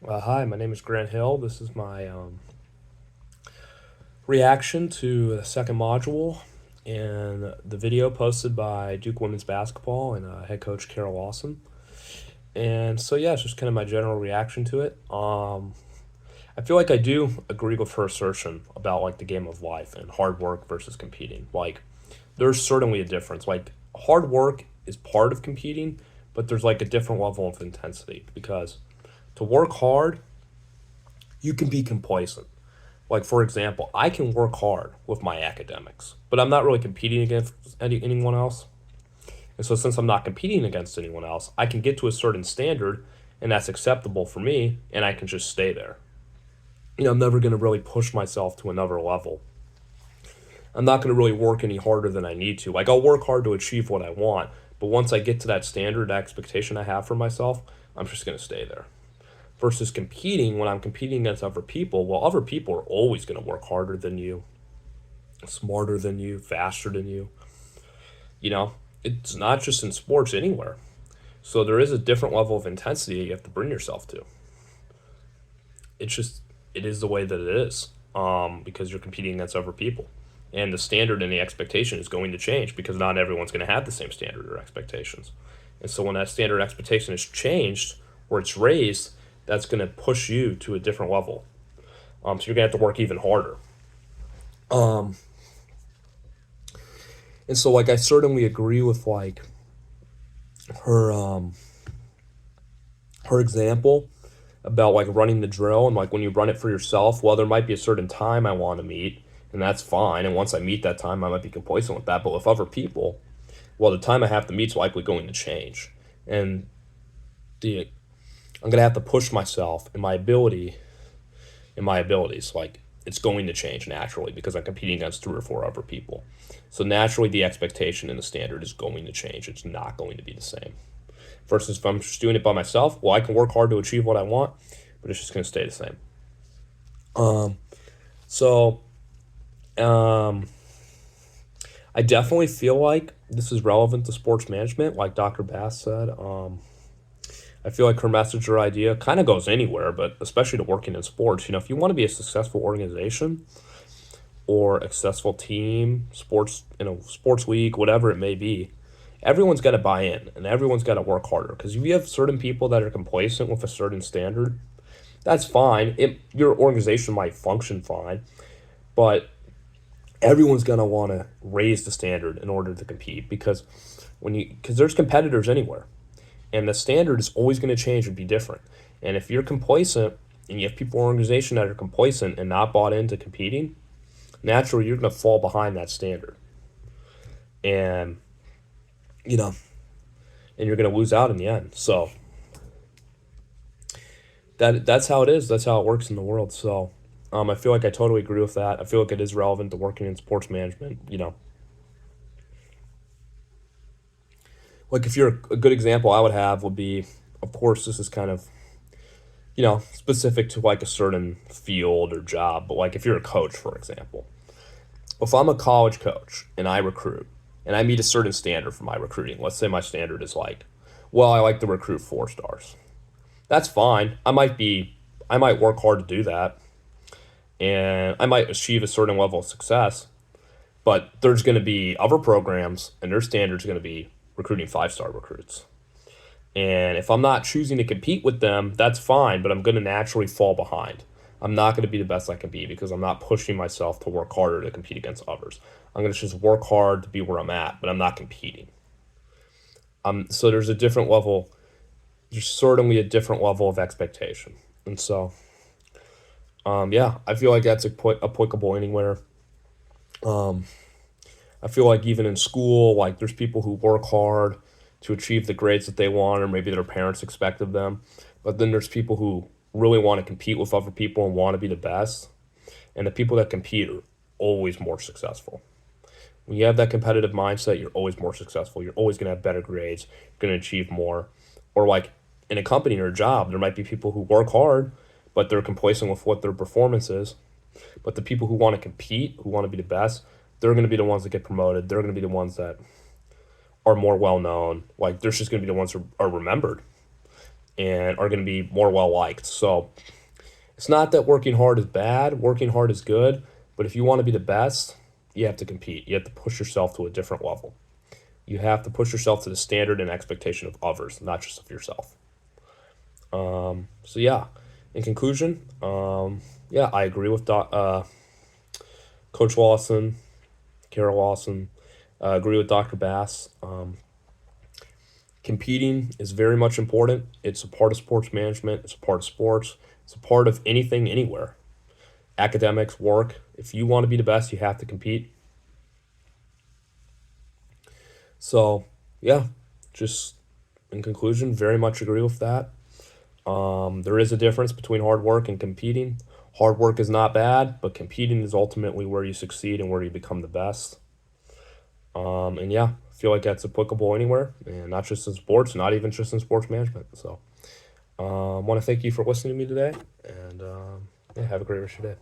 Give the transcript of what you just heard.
Hi, my name is Grant Hill. This is my reaction to the second module and the video posted by Duke Women's Basketball and head coach Carol Lawson. And so, yeah, it's just kind of my general reaction to it. I feel like I do agree with her assertion about like the game of life and hard work versus competing. Like, there's certainly a difference. Like, hard work is part of competing, but there's like a different level of intensity because to work hard, you can be complacent. Like, for example, I can work hard with my academics, but I'm not really competing against anyone else. And so, since I'm not competing against anyone else, I can get to a certain standard, and that's acceptable for me, and I can just stay there. I'm never going to really push myself to another level. I'm not going to really work any harder than I need to. Like, I'll work hard to achieve what I want, but once I get to that standard, that expectation I have for myself, I'm just going to stay there. Versus competing, when I'm competing against other people, well, other people are always going to work harder than you, smarter than you, faster than you. You know, it's not just in sports, anywhere. So there is a different level of intensity you have to bring yourself to. It's just, it is the way that it is, because you're competing against other people. And the standard and the expectation is going to change because not everyone's going to have the same standard or expectations. And so when that standard expectation is changed or it's raised, that's going to push you to a different level. So you're going to have to work even harder. Um, and so like I certainly agree with like her her example about like running the drill and like when you run it for yourself, well, there might be a certain time I want to meet, and that's fine. And once I meet that time, I might be complacent with that. But with other people, well, the time I have to meet is likely going to change, and the I'm gonna have to push myself and my abilities. Like it's going to change naturally because I'm competing against three or four other people. So naturally, the expectation and the standard is going to change. It's not going to be the same. Versus if I'm just doing it by myself, well, I can work hard to achieve what I want, but it's just going to stay the same. So, um, I definitely feel like this is relevant to sports management, like Dr. Bass said. I feel like her message or idea kind of goes anywhere, but especially to working in sports. If you want to be a successful organization or a successful team, sports league, whatever it may be, everyone's got to buy in and everyone's got to work harder. Because if you have certain people that are complacent with a certain standard, that's fine. Your organization might function fine, but everyone's gonna want to raise the standard in order to compete because there's competitors anywhere, and the standard is always going to change and be different. And if you're complacent and you have people in your organization that are complacent and not bought into competing, naturally you're going to fall behind that standard, and you know, and you're going to lose out in the end. So that's how it is. That's how it works in the world. So I feel like I totally agree with that. I feel like it is relevant to working in sports management. Like if you're a good example I would have would be, of course, this is kind of specific to like a certain field or job, but like if you're a coach, for example, if I'm a college coach and I recruit and I meet a certain standard for my recruiting, let's say my standard is like, well, I like to recruit 4 stars. That's fine. I might work hard to do that, and I might achieve a certain level of success. But there's going to be other programs, and their standards are going to be recruiting 5 star recruits. And if I'm not choosing to compete with them, that's fine, but I'm going to naturally fall behind. I'm not going to be the best I can be because I'm not pushing myself to work harder to compete against others. I'm going to just work hard to be where I'm at, but I'm not competing. So there's a different level, there's certainly a different level of expectation. And so, yeah, I feel like that's applicable anywhere. Um, I feel like even in school, like there's people who work hard to achieve the grades that they want, or maybe their parents expect of them. But then there's people who really want to compete with other people and want to be the best. And the people that compete are always more successful. When you have that competitive mindset, you're always more successful. You're always going to have better grades. You're going to achieve more. Or like in a company or a job, there might be people who work hard, but they're complacent with what their performance is. But the people who want to compete, who want to be the best, they're going to be the ones that get promoted. They're going to be the ones that are more well known. Like, they're just going to be the ones who are remembered. and are going to be more well liked. So it's not that working hard is bad, working hard is good, but if you want to be the best, you have to compete. You have to push yourself to a different level. You have to push yourself to the standard and expectation of others, not just of yourself. So yeah, in conclusion, yeah, I agree with Coach Lawson, Carol Lawson. Agree with Dr. Bass. Competing is very much important. It's a part of sports management. It's a part of sports. It's a part of anything, anywhere. Academics, work. If you want to be the best, you have to compete. So, yeah, just in conclusion, very much agree with that. There is a difference between hard work and competing. Hard work is not bad, but competing is ultimately where you succeed and where you become the best. And yeah, I feel like that's applicable anywhere, and not just in sports, not even just in sports management. So, I want to thank you for listening to me today, and yeah, have a great rest of your day.